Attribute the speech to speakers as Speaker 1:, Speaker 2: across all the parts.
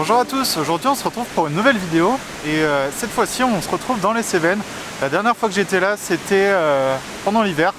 Speaker 1: Bonjour à tous, aujourd'hui on se retrouve pour une nouvelle vidéo et cette fois-ci on se retrouve dans les Cévennes. La dernière fois que j'étais là c'était pendant l'hiver,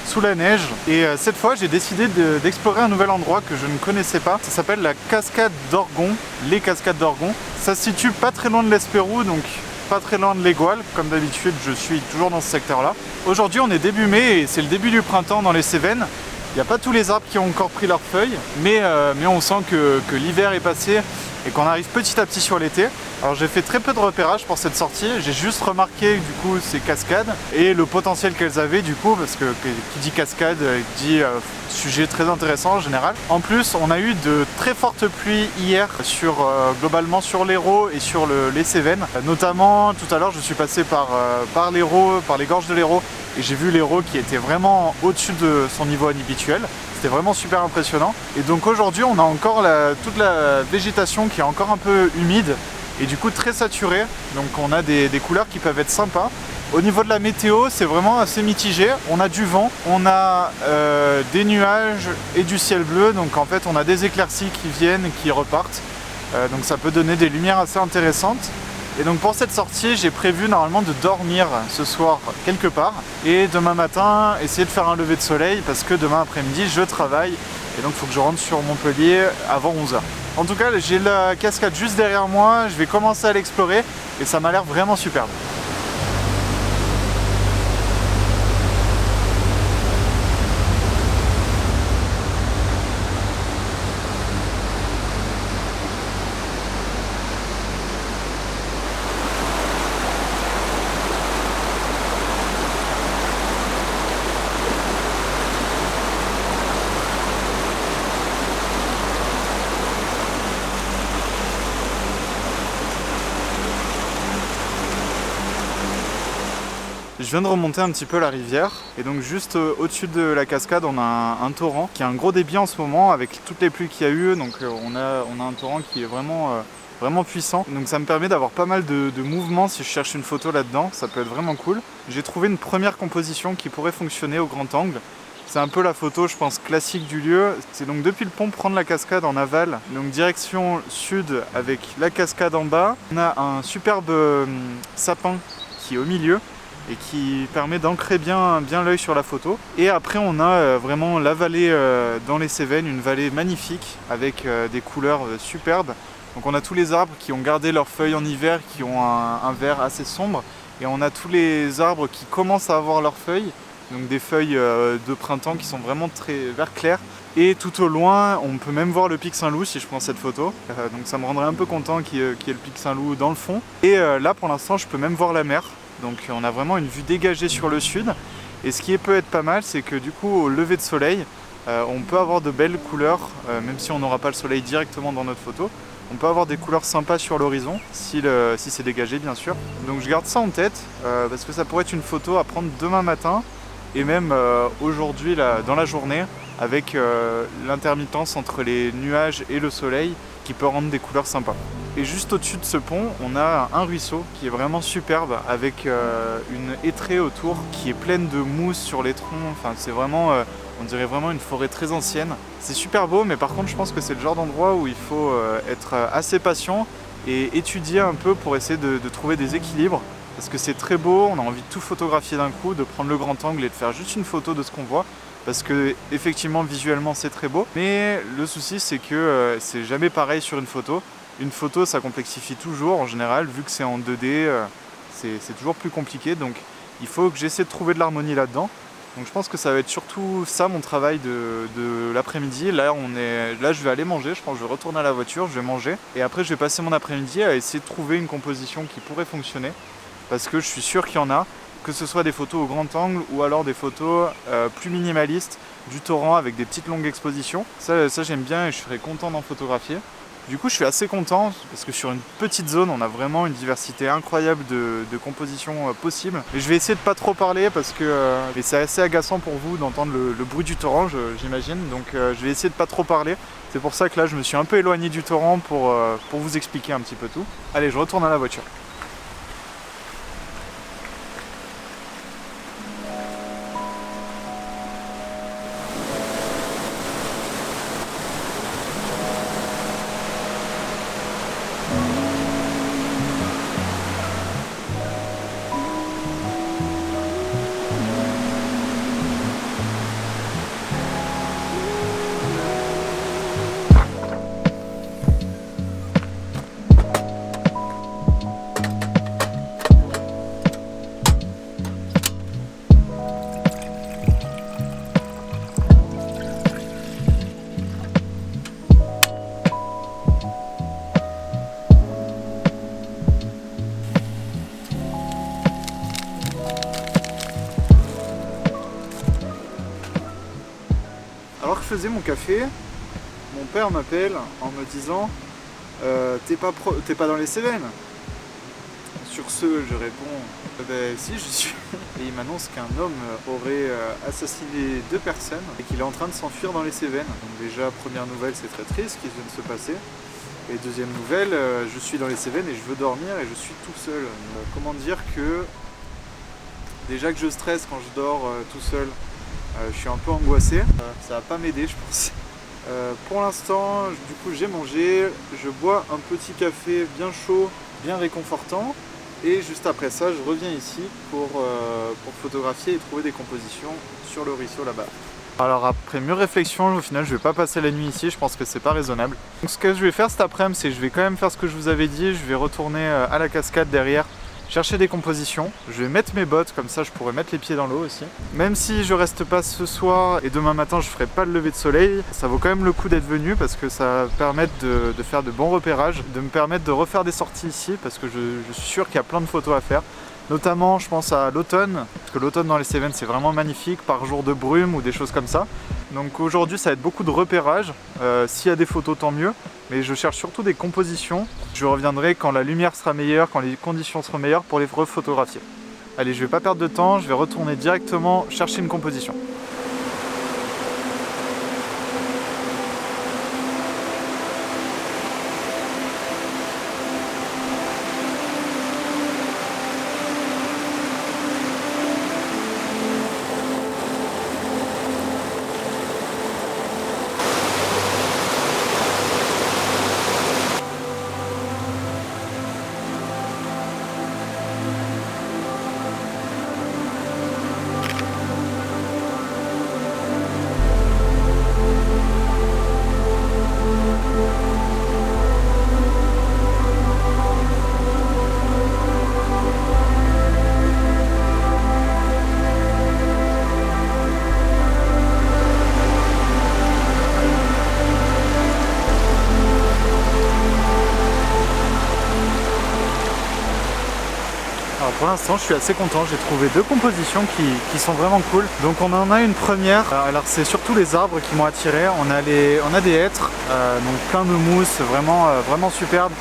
Speaker 1: sous la neige, et cette fois j'ai décidé d'explorer un nouvel endroit que je ne connaissais pas. Ça s'appelle la cascade d'Orgon, les cascades d'Orgon. Ça se situe pas très loin de l'Espérou, donc pas très loin de l'Égual. Comme d'habitude je suis toujours dans ce secteur là. Aujourd'hui on est début mai et c'est le début du printemps dans les Cévennes. Il n'y a pas tous les arbres qui ont encore pris leurs feuilles, mais on sent que l'hiver est passé et qu'on arrive petit à petit sur l'été. Alors j'ai fait très peu de repérage pour cette sortie, j'ai juste remarqué du coup ces cascades et le potentiel qu'elles avaient du coup, parce que qui dit cascade dit sujet très intéressant en général. En plus on a eu de très fortes pluies hier globalement sur l'Hérault et sur les Cévennes. Notamment tout à l'heure je suis passé par l'Hérault, par les gorges de l'Hérault, et j'ai vu l'Hérault qui était vraiment au-dessus de son niveau habituel. C'était vraiment super impressionnant. Et donc aujourd'hui on a encore toute la végétation qui est encore un peu humide et du coup très saturée. Donc on a des couleurs qui peuvent être sympas. Au niveau de la météo, c'est vraiment assez mitigé. On a du vent, on a des nuages et du ciel bleu. Donc en fait on a des éclaircies qui viennent et qui repartent. Donc ça peut donner des lumières assez intéressantes. Et donc pour cette sortie, j'ai prévu normalement de dormir ce soir quelque part et demain matin essayer de faire un lever de soleil parce que demain après-midi je travaille et donc il faut que je rentre sur Montpellier avant 11h. En tout cas, j'ai la cascade juste derrière moi, je vais commencer à l'explorer et ça m'a l'air vraiment superbe. Je viens de remonter un petit peu la rivière et donc juste au-dessus de la cascade on a un torrent qui a un gros débit en ce moment avec toutes les pluies qu'il y a eu, donc on a un torrent qui est vraiment puissant, donc ça me permet d'avoir pas mal de mouvements si je cherche une photo là-dedans, ça peut être vraiment cool. J'ai trouvé une première composition qui pourrait fonctionner au grand angle. C'est un peu la photo, je pense, classique du lieu. C'est donc depuis le pont prendre la cascade en aval, donc direction sud avec la cascade en bas. On a un superbe sapin qui est au milieu et qui permet d'ancrer bien l'œil sur la photo. Et après on a vraiment la vallée dans les Cévennes, une vallée magnifique avec des couleurs superbes. Donc on a tous les arbres qui ont gardé leurs feuilles en hiver, qui ont un vert assez sombre, et on a tous les arbres qui commencent à avoir leurs feuilles, donc des feuilles de printemps qui sont vraiment très vert clair. Et tout au loin, on peut même voir le pic Saint-Loup si je prends cette photo. Donc ça me rendrait un peu content qu'il y ait le pic Saint-Loup dans le fond. Et là pour l'instant je peux même voir la mer. Donc on a vraiment une vue dégagée sur le sud. Et ce qui peut être pas mal, c'est que du coup au lever de soleil, on peut avoir de belles couleurs, même si on n'aura pas le soleil directement dans notre photo. On peut avoir des couleurs sympas sur l'horizon, si c'est dégagé bien sûr. Donc je garde ça en tête, parce que ça pourrait être une photo à prendre demain matin, et même aujourd'hui dans la journée, avec l'intermittence entre les nuages et le soleil, qui peut rendre des couleurs sympas. Et juste au-dessus de ce pont, on a un ruisseau qui est vraiment superbe avec une hêtraie autour qui est pleine de mousse sur les troncs. Enfin, c'est vraiment, on dirait vraiment une forêt très ancienne. C'est super beau, mais par contre, je pense que c'est le genre d'endroit où il faut être assez patient et étudier un peu pour essayer de trouver des équilibres. Parce que c'est très beau, on a envie de tout photographier d'un coup, de prendre le grand angle et de faire juste une photo de ce qu'on voit. Parce que effectivement, visuellement, c'est très beau. Mais le souci, c'est que c'est jamais pareil sur une photo. Une photo, ça complexifie toujours en général, vu que c'est en 2D, c'est toujours plus compliqué. Donc il faut que j'essaie de trouver de l'harmonie là-dedans. Donc je pense que ça va être surtout ça mon travail de l'après-midi. Là je vais aller manger, je pense que je vais retourner à la voiture, je vais manger. Et après je vais passer mon après-midi à essayer de trouver une composition qui pourrait fonctionner. Parce que je suis sûr qu'il y en a, que ce soit des photos au grand angle ou alors des photos plus minimalistes, du torrent avec des petites longues expositions. Ça j'aime bien et je serais content d'en photographier. Du coup je suis assez content parce que sur une petite zone on a vraiment une diversité incroyable de compositions possibles. Et je vais essayer de pas trop parler parce que c'est assez agaçant pour vous d'entendre le bruit du torrent, j'imagine. Donc je vais essayer de pas trop parler. C'est pour ça que là je me suis un peu éloigné du torrent pour vous expliquer un petit peu tout. Allez, je retourne à la voiture. Alors que je faisais mon café, mon père m'appelle en me disant t'es pas dans les Cévennes? Sur ce, je réponds ben si, je suis. Et il m'annonce qu'un homme aurait assassiné 2 personnes et qu'il est en train de s'enfuir dans les Cévennes. Donc déjà, première nouvelle, c'est très triste ce qui vient de se passer. Et deuxième nouvelle, je suis dans les Cévennes et je veux dormir et je suis tout seul. Comment dire que déjà que je stresse quand je dors tout seul, je suis un peu angoissé. Ça va pas m'aider, je pense. Pour l'instant, du coup, j'ai mangé. Je bois un petit café bien chaud, bien réconfortant. Et juste après ça, je reviens ici pour photographier et trouver des compositions sur le ruisseau là-bas. Alors après mûre réflexion, au final je vais pas passer la nuit ici, je pense que c'est pas raisonnable. Donc ce que je vais faire cet après-midi, c'est que je vais quand même faire ce que je vous avais dit, je vais retourner à la cascade derrière, chercher des compositions. Je vais mettre mes bottes, comme ça je pourrais mettre les pieds dans l'eau aussi. Même si je reste pas ce soir et demain matin je ferai pas le lever de soleil, ça vaut quand même le coup d'être venu parce que ça va permettre de faire de bons repérages, de me permettre de refaire des sorties ici parce que je suis sûr qu'il y a plein de photos à faire. Notamment, je pense à l'automne, parce que l'automne dans les Cévennes c'est vraiment magnifique, par jour de brume ou des choses comme ça. Donc aujourd'hui ça va être beaucoup de repérage, s'il y a des photos tant mieux, mais je cherche surtout des compositions. Je reviendrai quand la lumière sera meilleure, quand les conditions seront meilleures pour les refotographier. Allez, je vais pas perdre de temps, je vais retourner directement chercher une composition. Alors pour l'instant je suis assez content, j'ai trouvé 2 compositions qui sont vraiment cool. Donc on en a une première, alors c'est surtout les arbres qui m'ont attiré, on a des hêtres, donc plein de mousse, vraiment superbe,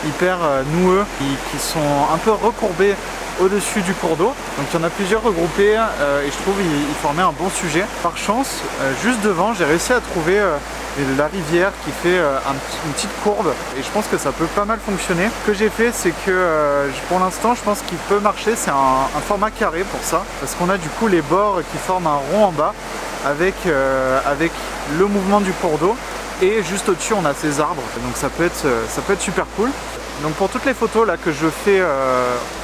Speaker 1: hyper noueux, qui sont un peu recourbés au-dessus du cours d'eau. Donc il y en a plusieurs regroupés et je trouve qu'ils formaient un bon sujet. Par chance, juste devant, j'ai réussi à trouver la rivière qui fait une petite courbe et je pense que ça peut pas mal fonctionner. Ce que j'ai fait, c'est que pour l'instant, je pense qu'il peut marcher. C'est un format carré pour ça parce qu'on a du coup les bords qui forment un rond en bas avec le mouvement du cours d'eau. Et juste au-dessus on a ces arbres, donc ça peut être super cool. Donc pour toutes les photos là que je fais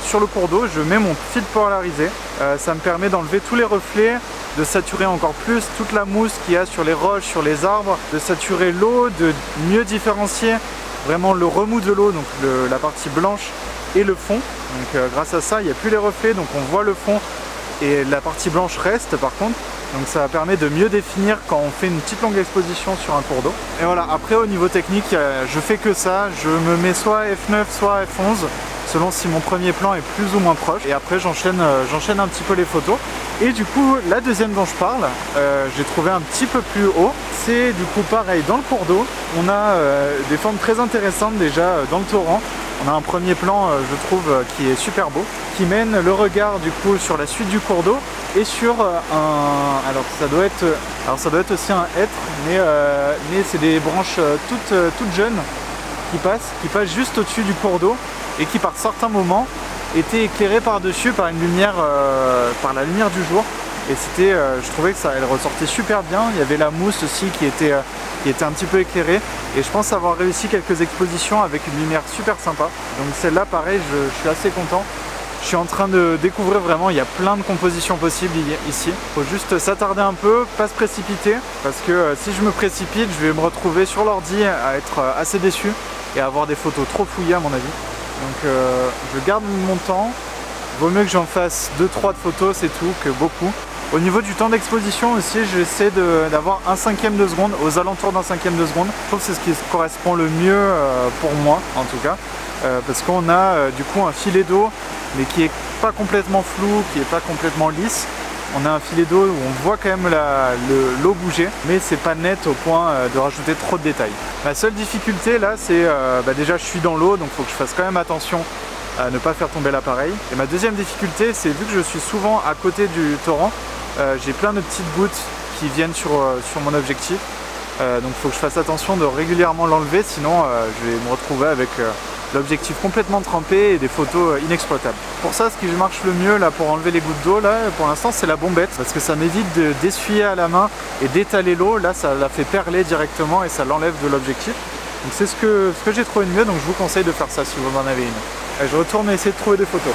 Speaker 1: sur le cours d'eau, je mets mon filtre polarisé. Ça me permet d'enlever tous les reflets, de saturer encore plus toute la mousse qu'il y a sur les roches, sur les arbres, de saturer l'eau, de mieux différencier vraiment le remous de l'eau, donc la partie blanche et le fond. Donc grâce à ça, il n'y a plus les reflets, donc on voit le fond et la partie blanche reste par contre. Donc ça permet de mieux définir quand on fait une petite longue exposition sur un cours d'eau. Et voilà, après au niveau technique, je fais que ça, je me mets soit F9 soit F11 selon si mon premier plan est plus ou moins proche. Et après j'enchaîne un petit peu les photos. Et du coup la deuxième dont je parle, j'ai trouvé un petit peu plus haut. C'est du coup pareil dans le cours d'eau. On a des formes très intéressantes déjà dans le torrent. On a un premier plan, je trouve, qui est super beau, qui mène le regard du coup sur la suite du cours d'eau et sur alors ça doit être aussi un hêtre, mais c'est des branches toutes jeunes qui passent juste au-dessus du cours d'eau et qui par certains moments étaient éclairées par-dessus par une lumière, par la lumière du jour. Et je trouvais que elle ressortait super bien. Il y avait la mousse aussi qui était un petit peu éclairée. Et je pense avoir réussi quelques expositions avec une lumière super sympa. Donc celle-là, pareil, je suis assez content. Je suis en train de découvrir vraiment, il y a plein de compositions possibles ici. Il faut juste s'attarder un peu, pas se précipiter. Parce que si je me précipite, je vais me retrouver sur l'ordi à être assez déçu et à avoir des photos trop fouillées à mon avis. Donc je garde mon temps. Vaut mieux que j'en fasse 2-3 de photos, c'est tout, que beaucoup. Au niveau du temps d'exposition aussi, j'essaie d'avoir un cinquième de seconde, aux alentours d'un cinquième de seconde. Je trouve que c'est ce qui correspond le mieux pour moi, en tout cas. Parce qu'on a du coup un filet d'eau, mais qui est pas complètement flou, qui est pas complètement lisse. on a un filet d'eau où on voit quand même l'eau bouger, mais c'est pas net au point de rajouter trop de détails. Ma seule difficulté là, c'est déjà je suis dans l'eau, donc il faut que je fasse quand même attention à ne pas faire tomber l'appareil. Et ma deuxième difficulté, c'est vu que je suis souvent à côté du torrent, j'ai plein de petites gouttes qui viennent sur mon objectif. Donc il faut que je fasse attention de régulièrement l'enlever, sinon je vais me retrouver avec l'objectif complètement trempé et des photos inexploitables. Pour ça, ce qui marche le mieux là pour enlever les gouttes d'eau, là pour l'instant c'est la bombette, parce que ça m'évite d'essuyer à la main et d'étaler l'eau. Là ça la fait perler directement et ça l'enlève de l'objectif. Donc c'est ce que j'ai trouvé de mieux, donc je vous conseille de faire ça si vous en avez une. Et je retourne essayer de trouver des photos.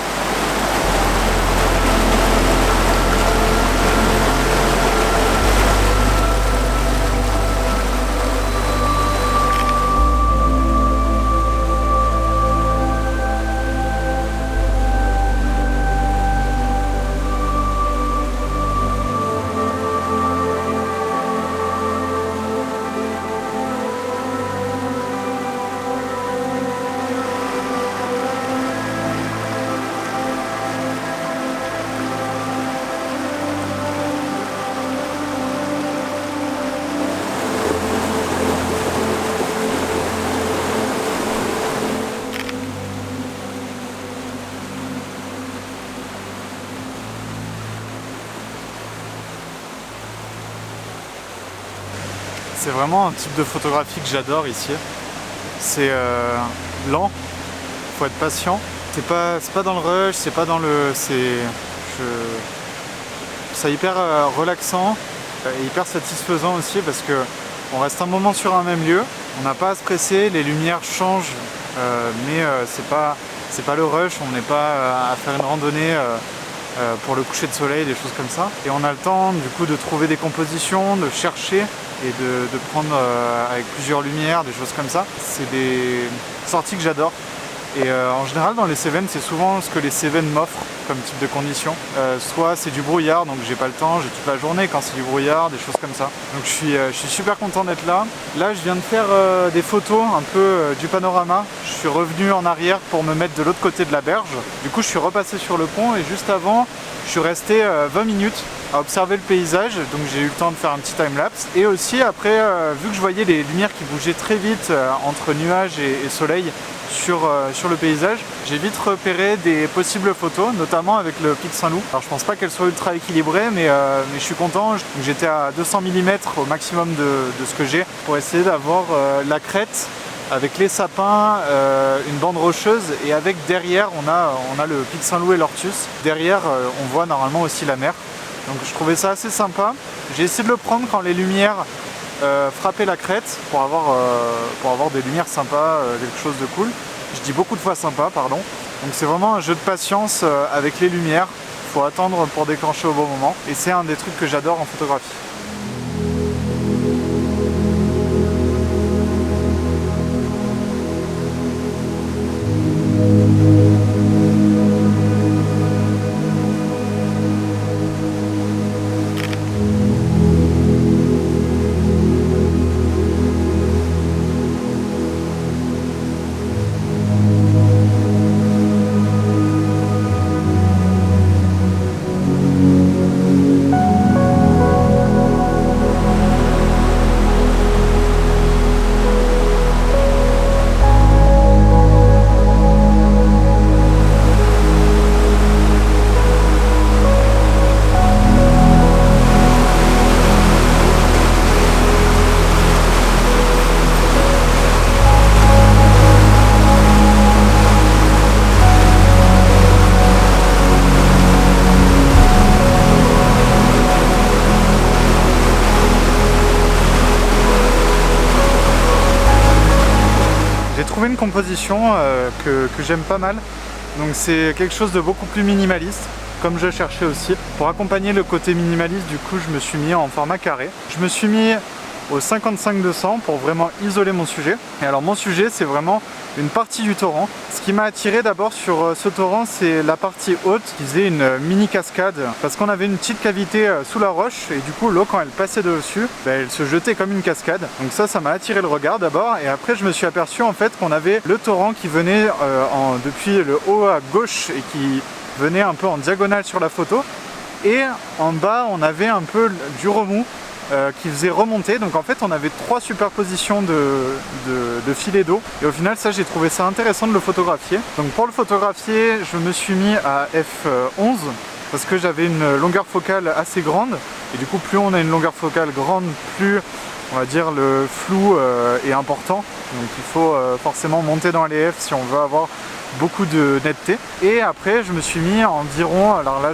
Speaker 1: C'est vraiment un type de photographie que j'adore ici. C'est lent, faut être patient. C'est pas dans le rush, c'est pas dans le. C'est hyper relaxant et hyper satisfaisant aussi parce que on reste un moment sur un même lieu, on n'a pas à se presser, les lumières changent, mais c'est pas le rush, on n'est pas à faire une randonnée pour le coucher de soleil, des choses comme ça. Et on a le temps du coup de trouver des compositions, de chercher et de prendre avec plusieurs lumières, des choses comme ça. C'est des sorties que j'adore. Et en général dans les Cévennes, c'est souvent ce que les Cévennes m'offrent comme type de conditions. Soit c'est du brouillard, donc j'ai pas le temps, j'ai toute la journée quand c'est du brouillard, des choses comme ça. Donc je suis super content d'être là. Là je viens de faire des photos un peu du panorama. Je suis revenu en arrière pour me mettre de l'autre côté de la berge. Du coup je suis repassé sur le pont et juste avant, je suis resté 20 minutes à observer le paysage, donc j'ai eu le temps de faire un petit timelapse. Et aussi après, vu que je voyais les lumières qui bougeaient très vite entre nuages et soleil sur le paysage, j'ai vite repéré des possibles photos, notamment avec le pic Saint-Loup. Alors je pense pas qu'elle soit ultra équilibrée, mais je suis content. J'étais à 200 mm au maximum de ce que j'ai pour essayer d'avoir la crête avec les sapins, une bande rocheuse, et avec derrière on a le pic Saint-Loup et l'Ortus. Derrière on voit normalement aussi la mer. Donc je trouvais ça assez sympa. J'ai essayé de le prendre quand les lumières frappaient la crête pour avoir des lumières sympas, quelque chose de cool. Je dis beaucoup de fois sympa, pardon. Donc c'est vraiment un jeu de patience avec les lumières. Il faut attendre pour déclencher au bon moment. Et c'est un des trucs que j'adore en photographie. J'ai trouvé une composition que j'aime pas mal, donc c'est quelque chose de beaucoup plus minimaliste, comme je cherchais aussi. Pour accompagner le côté minimaliste, du coup je me suis mis en format carré. Je me suis mis au 55-200 pour vraiment isoler mon sujet. Et alors mon sujet, c'est vraiment une partie du torrent. Ce qui m'a attiré d'abord sur ce torrent, c'est la partie haute qui faisait une mini cascade, parce qu'on avait une petite cavité sous la roche et du coup l'eau, quand elle passait dessus, elle se jetait comme une cascade. Donc ça m'a attiré le regard d'abord, et après je me suis aperçu en fait qu'on avait le torrent qui venait depuis le haut à gauche et qui venait un peu en diagonale sur la photo. Et en bas on avait un peu du remous qui faisait remonter. Donc en fait on avait 3 superpositions de filets d'eau. Et au final ça j'ai trouvé ça intéressant de le photographier. Donc pour le photographier je me suis mis à f11 parce que j'avais une longueur focale assez grande. Et du coup plus on a une longueur focale grande, plus on va dire le flou est important. Donc il faut forcément monter dans les f si on veut avoir beaucoup de netteté. Et après je me suis mis environ, alors là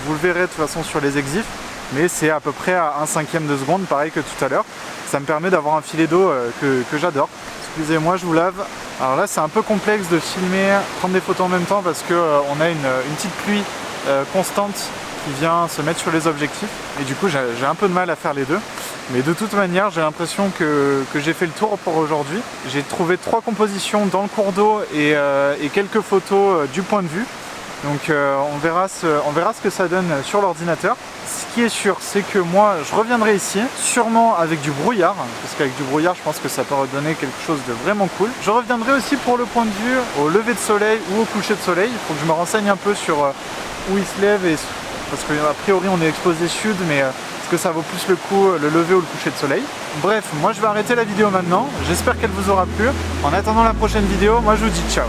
Speaker 1: vous le verrez de toute façon sur les exifs, mais c'est à peu près à 1/5 de seconde, pareil que tout à l'heure. Ça me permet d'avoir un filet d'eau que j'adore. Excusez-moi, je vous lave. Alors là c'est un peu complexe de filmer, prendre des photos en même temps parce que on a une petite pluie constante qui vient se mettre sur les objectifs et du coup j'ai un peu de mal à faire les deux. Mais de toute manière j'ai l'impression que j'ai fait le tour pour aujourd'hui. J'ai trouvé 3 compositions dans le cours d'eau et quelques photos du point de vue. Donc on verra ce que ça donne sur l'ordinateur. Ce qui est sûr, c'est que moi je reviendrai ici, sûrement avec du brouillard, parce qu'avec du brouillard je pense que ça peut redonner quelque chose de vraiment cool. Je reviendrai aussi pour le point de vue au lever de soleil ou au coucher de soleil. Il faut que je me renseigne un peu sur où il se lève, parce qu'a priori on est exposé sud, mais est-ce que ça vaut plus le coup le lever ou le coucher de soleil? Bref, moi je vais arrêter la vidéo maintenant. J'espère qu'elle vous aura plu. En attendant la prochaine vidéo, moi je vous dis ciao.